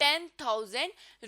10,000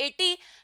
80،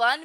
1